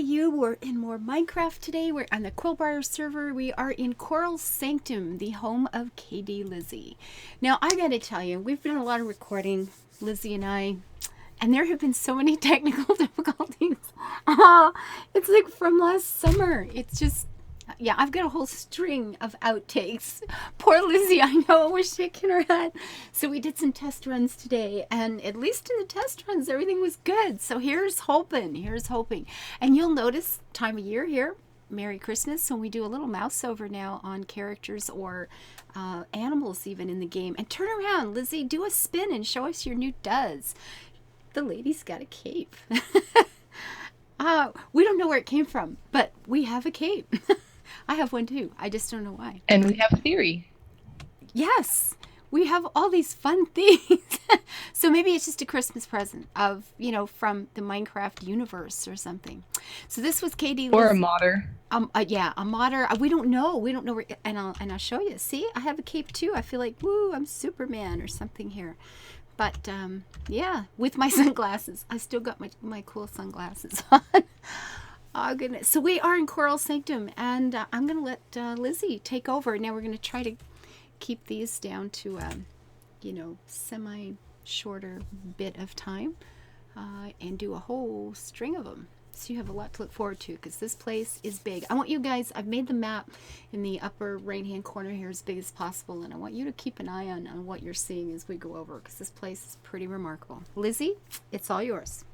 you. We're in more Minecraft today. We're on the Quillbriar server. We are in Coral Sanctum, the home of KD Lizzie. Now, I gotta tell you, we've done a lot of recording, Lizzie and I, and there have been so many technical difficulties. It's like from last summer. It's just, yeah, I've got a whole string of outtakes. Poor Lizzie, I know, we're shaking her head. So we did some test runs today, and at least in the test runs, everything was good. So here's hoping, And you'll notice time of year here, Merry Christmas, when we do a little mouse over now on characters or animals even in the game. And turn around, Lizzie, do a spin and show us your new duds. The lady's got a cape. We don't know where it came from, but we have a cape. I have one too. I just don't know why. And we have theory. Yes, we have all these fun things. So maybe it's just a Christmas present of, you know, from the Minecraft universe or something. So this was KD. Or a modder. Yeah, a modder. We don't know. We don't know where. And I'll show you. See, I have a cape too. I feel like, woo, I'm Superman or something here. But yeah, with my sunglasses. I still got my cool sunglasses on. Oh, goodness. So we are in Coral Sanctum, and I'm going to let Lizzie take over. Now we're going to try to keep these down to, you know, semi-shorter bit of time and do a whole string of them. So you have a lot to look forward to because this place is big. I want you guys, I've made the map in the upper right-hand corner here as big as possible, and I want you to keep an eye on what you're seeing as we go over because this place is pretty remarkable. Lizzie, it's all yours.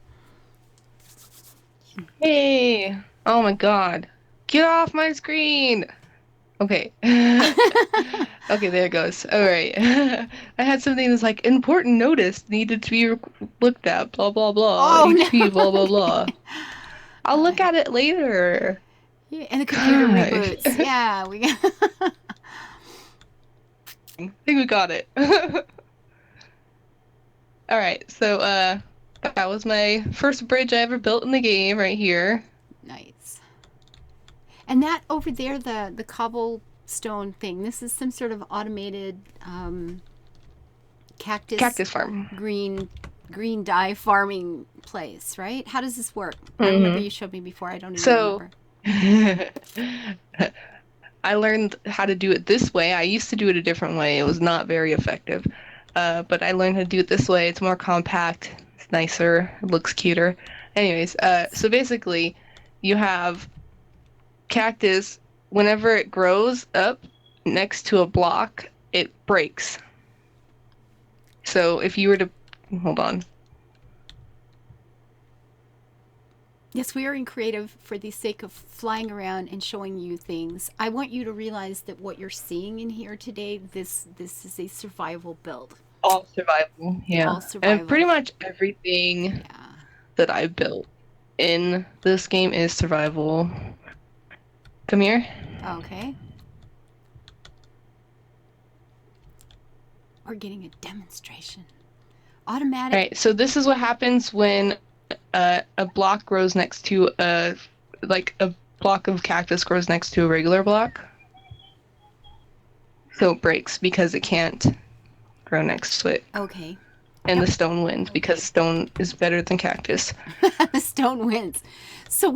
Hey! Oh my god. Get off my screen! Okay. Okay, there it goes. Alright. I had something that's like, important notice needed to be looked at, blah blah blah. Oh, HP, no. blah blah blah. I'll look at it later. Yeah, and the computer God. reboots. Yeah, we got. I think we got it. Alright, so that was my first bridge I ever built in the game right here. Nice. And that over there, the cobblestone thing, this is some sort of automated cactus farm. green dye farming place, right? How does this work? I remember you showed me before. I don't even remember. I learned how to do it this way. I used to do it a different way. It was not very effective. But I learned how to do it this way. It's more compact. It's nicer. It looks cuter. Anyways, so basically, you have cactus. Whenever it grows up next to a block, it breaks. So if you were to... Hold on. Yes, we are in creative for the sake of flying around and showing you things. I want you to realize that what you're seeing in here today, this is a survival build. All survival, yeah. All survival. And pretty much everything that I built in this game is survival. Come here. Okay. We're getting a demonstration. Automatic. All right, so this is what happens when a block grows next to a block of cactus grows next to a regular block. So it breaks because it can't grow next to it. Okay. And the stone wins because stone is better than cactus. The stone wins. So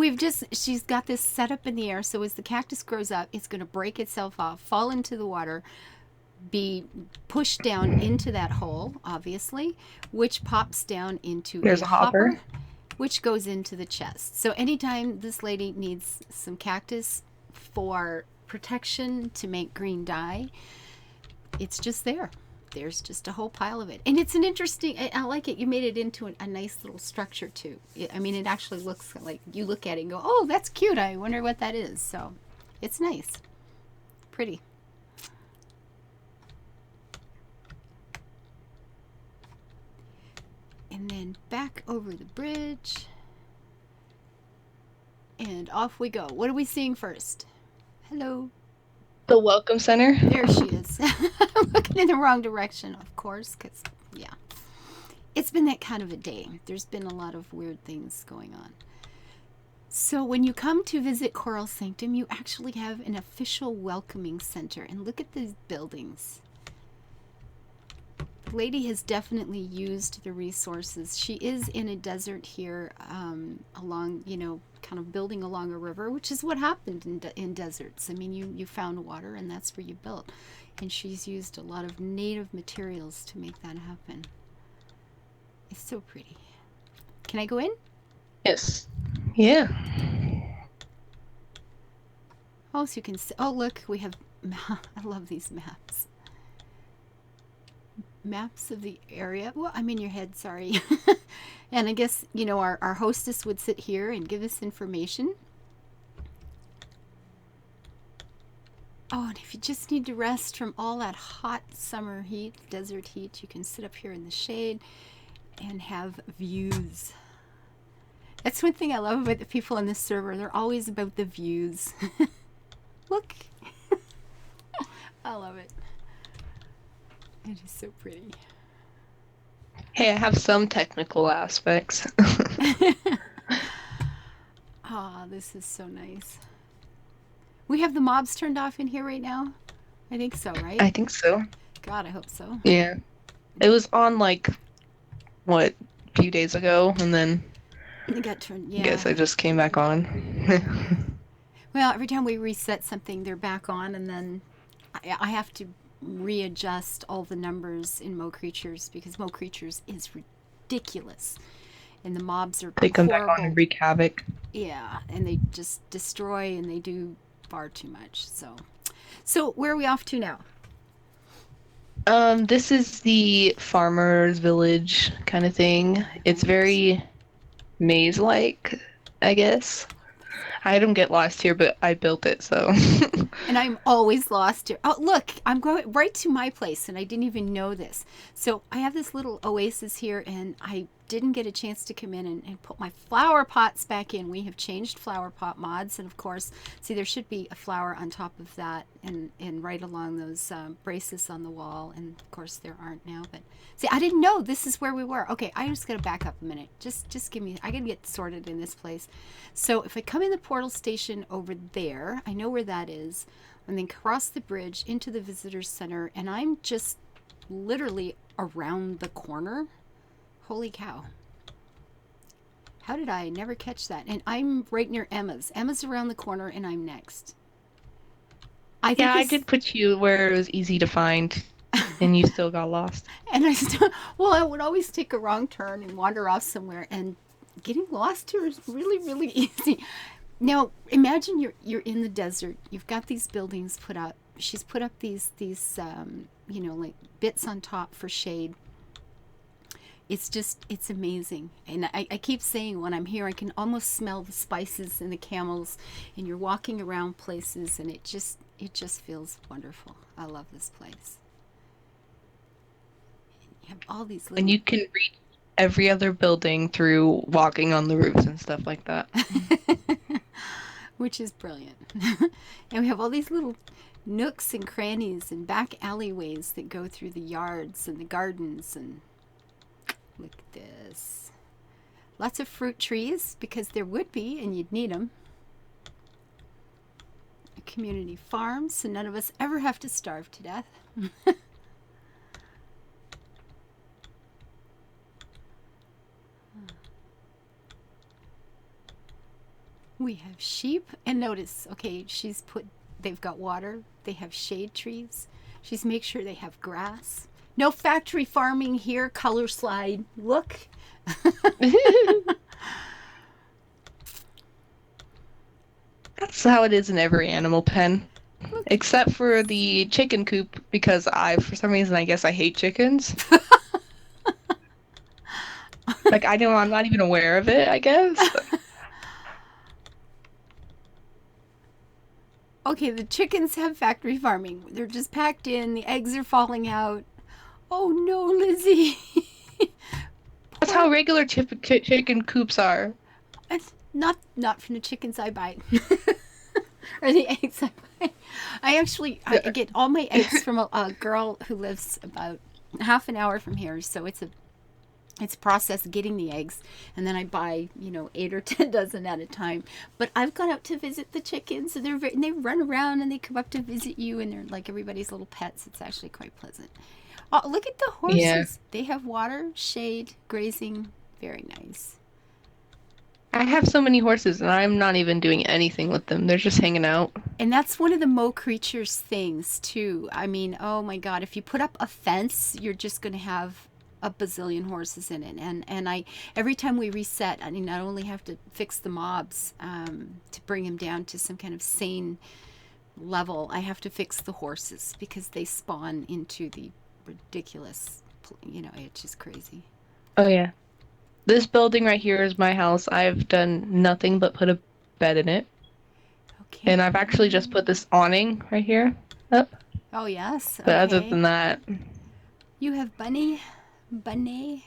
she's got this set up in the air. So as the cactus grows up, it's going to break itself off, fall into the water, be pushed down into that hole, obviously, which pops down into There's a hopper, which goes into the chest. So anytime this lady needs some cactus for protection to make green dye, it's just there. There's just a whole pile of it. And it's an interesting, I like it. You made it into a nice little structure too. I mean, it actually looks like you look at it and go, oh, that's cute. I wonder what that is. So it's nice. Pretty. And then back over the bridge. And off we go. What are we seeing first? Hello. the welcome center. There she is. I'm looking in the wrong direction, of course, because, yeah. It's been that kind of a day. There's been a lot of weird things going on. So when you come to visit Coral Sanctum, you actually have an official welcoming center. And look at these buildings. the lady has definitely used the resources. She is in a desert here, along, kind of building along a river, which is what happened in deserts. I mean, you found water and that's where you built. And she's used a lot of native materials to make that happen. It's so pretty. Can I go in? Yes. Yeah. Oh, so you can see. Oh, look, we have. I love these maps. Maps of the area. Well, I'm in your head, sorry. And I guess, our hostess would sit here and give us information. Oh, and if you just need to rest from all that hot summer heat, desert heat, you can sit up here in the shade and have views. That's one thing I love about the people on this server. They're always about the views. Look. I love it. It is so pretty. Hey, I have some technical aspects. Ah, this is so nice. We have the mobs turned off in here right now? I think so, right? I think so. God, I hope so. Yeah. It was on a few days ago, and then It got turned, yeah. I guess I just came back on. Well, every time we reset something, they're back on, and then I have to readjust all the numbers in Mo Creatures because Mo Creatures is ridiculous. And the mobs are They come horrible. back on and wreak havoc. Yeah, and they just destroy and they do far too much. So where are we off to now? This is the farmer's village kind of thing. It's very maze-like, I guess. I don't get lost here, but I built it, so. And I'm always lost here. Oh, look, I'm going right to my place, and I didn't even know this. So I have this little oasis here, and I didn't get a chance to come in and put my flower pots back in. We have changed flower pot mods, and of course, see, there should be a flower on top of that and right along those braces on the wall, and of course there aren't now, but see, I didn't know this is where we were. Okay, I just gotta back up a minute. Just give me, I gotta get sorted in this place. So if I come in the portal station over there, I know where that is, and then cross the bridge into the visitor center, and I'm just literally around the corner. Holy cow. How did I never catch that? And I'm right near Emma's. Emma's around the corner, and I'm next. I did put you where it was easy to find, and you still got lost. And I would always take a wrong turn and wander off somewhere, and getting lost here is really, really easy. Now, imagine you're in the desert. You've got these buildings put up. She's put up these like bits on top for shade. It's amazing. And I keep saying when I'm here, I can almost smell the spices and the camels, and you're walking around places, and it just feels wonderful. I love this place. You have all these little... And you can reach every other building through walking on the roofs and stuff like that. Which is brilliant. And we have all these little nooks and crannies and back alleyways that go through the yards and the gardens, and look at this. Lots of fruit trees, because there would be, and you'd need them. A community farm, so none of us ever have to starve to death. We have sheep, and notice, okay, they've got water, they have shade trees. She's make sure they have grass. No factory farming here, Colourslide. Look. That's how it is in every animal pen. Except for the chicken coop, because for some reason, I guess I hate chickens. I'm not even aware of it, I guess. Okay, the chickens have factory farming. They're just packed in, the eggs are falling out. Oh no, Lizzie. That's how regular chicken coops are. Not from the chickens I buy. Or the eggs I buy. I get all my eggs from a girl who lives about half an hour from here, so it's a process getting the eggs, and then I buy 8 or 10 dozen at a time. But I've gone out to visit the chickens, and they run around and they come up to visit you, and they're like everybody's little pets. It's actually quite pleasant. Oh, look at the Yeah. horses. They have water, shade, grazing. Very nice. I have so many horses and I'm not even doing anything with them. They're just hanging out. And that's one of the Mo creatures things too. I mean, oh my God, if you put up a fence, you're just going to have a bazillion horses in it. And I every time we reset, I mean, not only have to fix the mobs to bring them down to some kind of sane level, I have to fix the horses because they spawn into the ridiculous. It's just crazy. Oh yeah. This building right here is my house. I've done nothing but put a bed in it. Okay. And I've actually just put this awning right here up. Oh yes. But other Okay. than that, You have Bunny,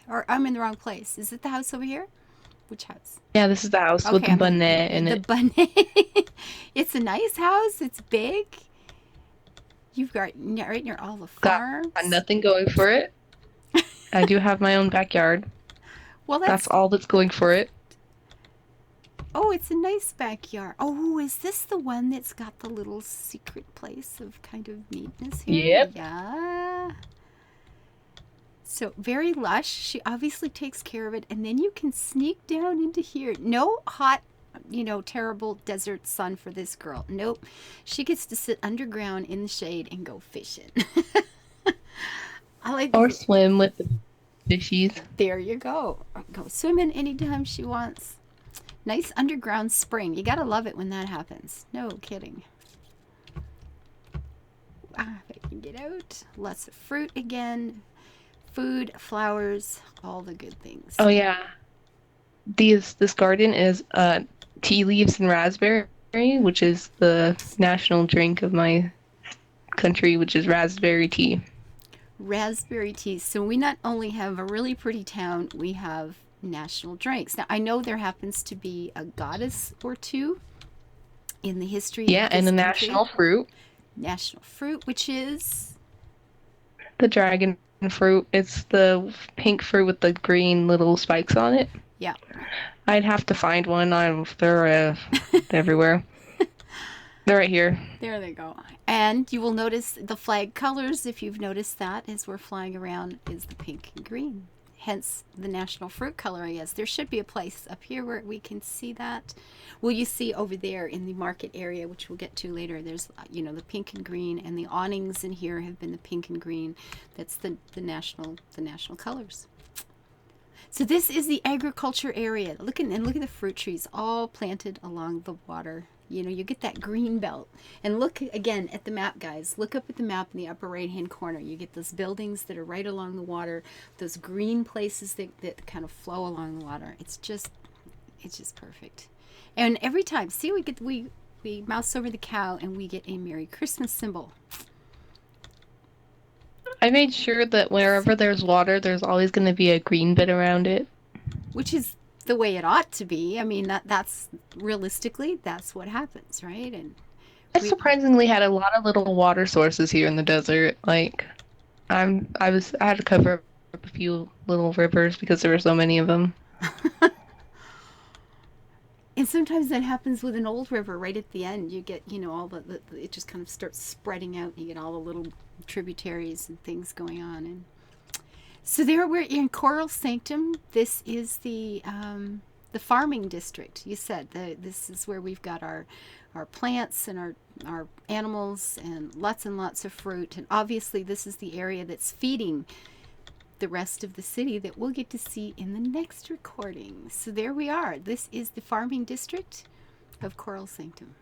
or I'm in the wrong place. Is it the house over here? Which house? yeah, this is the house with Okay, the I'm in bonnet in the it. Bunny. It's a nice house. It's big. You've got right near all the Got farms. nothing going for it. I do have my own backyard. Well, That's that's all that's going for it. oh, it's a nice backyard. Oh, is this the one that's got the little secret place of kind of neatness here? Yep. Yeah. So very lush. She obviously takes care of it, and then you can sneak down into here. No hot, terrible desert sun for this girl. Nope. She gets to sit underground in the shade and go fishing. I like. Or swim with the fishies. There you go. Go swimming anytime she wants. Nice underground spring. You gotta love it when that happens. No kidding. If I can get out. Lots of fruit again. Food, flowers, all the good things. Oh yeah. This garden is tea leaves and raspberry, which is the national drink of my country, which is raspberry tea. Raspberry tea. So we not only have a really pretty town, we have national drinks. Now I know there happens to be a goddess or two in the history Yeah, of and this the country. national fruit, National fruit, which is the dragon fruit. It's the pink fruit with the green little spikes on it. yeah. I'd have to find one. They're everywhere. They're right here. There they go. And you will notice the flag colors, if you've noticed that, as we're flying around, is the pink and green. Hence the national fruit color, I guess. There should be a place up here where we can see that. Well, you see over there in the market area, which we'll get to later, there's, the pink and green, and the awnings in here have been the pink and green. That's the national colors. So this is the agriculture area. Look at the fruit trees all planted along the water. You get that green belt. And look again at the map, guys. Look up at the map in the upper right-hand corner. You get those buildings that are right along the water, those green places that kind of flow along the water. It's just perfect. And every time, see, we mouse over the cow and we get a Merry Christmas symbol. I made sure that wherever there's water, there's always going to be a green bit around it. Which is the way it ought to be. I mean, that's realistically, that's what happens, right? And I surprisingly had a lot of little water sources here in the desert. Like, I had to cover up a few little rivers because there were so many of them. and sometimes that happens with an old river right at the end. You get, all it just kind of starts spreading out. You get all the little tributaries and things going on. And so there we're in Coral Sanctum. This is the farming district. You said this is where we've got our plants and our animals and lots of fruit. And obviously this is the area that's feeding the rest of the city that we'll get to see in the next recording. So there we are. This is the farming district of Coral Sanctum.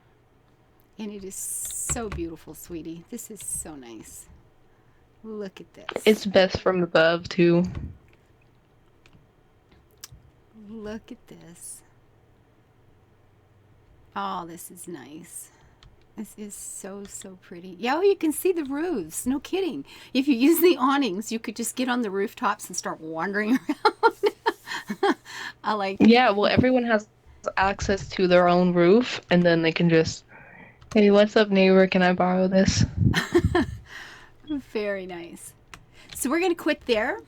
And it is so beautiful, sweetie. This is so nice. Look at this. It's best from above, too. Look at this. Oh, this is nice. This is so pretty. Yeah, oh, you can see the roofs. No kidding. If you use the awnings, you could just get on the rooftops and start wandering around. I like it. Yeah, well, everyone has access to their own roof, and then they can just, hey, what's up, neighbor? Can I borrow this? Very nice. So we're going to quit there.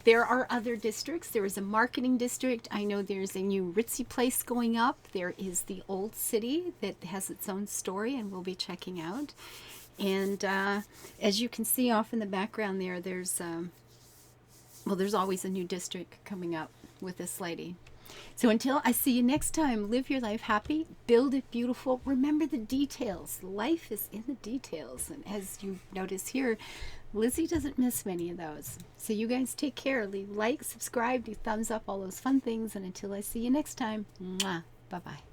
There are other districts. There is a marketing district. I know there's a new ritzy place going up. There is the old city that has its own story and we'll be checking out. And as you can see off in the background there, there's always a new district coming up with this lady. So until I see you next time, live your life happy, build it beautiful. Remember the details. Life is in the details. And as you notice here, Lizzie doesn't miss many of those. So you guys take care. Leave like, subscribe, do thumbs up, all those fun things. And until I see you next time, mwah, bye-bye.